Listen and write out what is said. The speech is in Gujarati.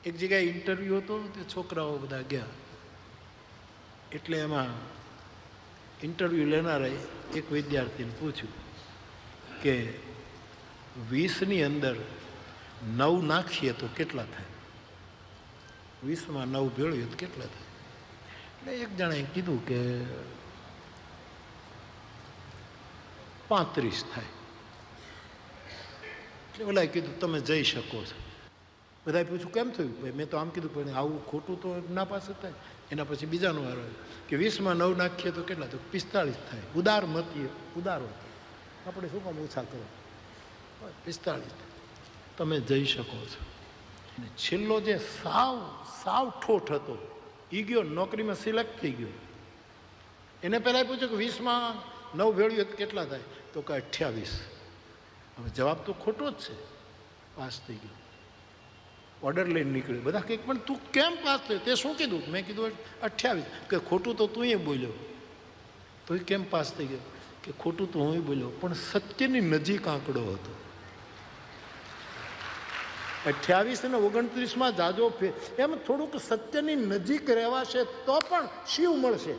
એક જગ્યાએ ઇન્ટરવ્યૂ હતો, તે છોકરાઓ બધા ગયા. એટલે એમાં ઇન્ટરવ્યૂ લેનારાએ એક વિદ્યાર્થીને પૂછ્યું કે 20ની અંદર 9 નાખીએ તો કેટલા થાય? 20માં 9 ભેળવીએ તો કેટલા થાય? એટલે એક જણાએ કીધું કે 35 થાય. એટલે ઓલાએ કીધું તમે જઈ શકો છો. બધાએ પૂછ્યું કેમ થયું? ભાઈ મેં તો આમ કીધું, પણ આવું ખોટું તો ના પાસે થાય. એના પછી બીજાનો વારો કે 20માં 9 નાખીએ તો કેટલા? તો 45 થાય. ઉદાર મતીએ ઉદારો, આપણે શું કામ ઓછા કરો? 45 તમે જઈ શકો છો. અને છેલ્લો જે સાવ ઠોઠ હતો એ ગયો, નોકરીમાં સિલેક્ટ થઈ ગયો. એને પહેલાં પૂછ્યું કે 20માં 9 ભેળવીએ તો કેટલા થાય? તો કે 28. હવે જવાબ તો ખોટો જ છે. પાસ થઈ ગયો, ઓર્ડર લઈને નીકળ્યો. બધા કંઈક પણ તું કેમ પાસ થયો? તે શું કીધું? મેં કીધું 28. કે ખોટું તો તું બોલ્યો. તો એ કેમ પાસ થઈ ગયો? કે ખોટું તો હું બોલ્યો, પણ સત્યની નજીક આંકડો હતો. 28 અને 29માં જાજો એમ થોડુંક સત્યની નજીક રહેવાશે તો પણ શિવ મળશે.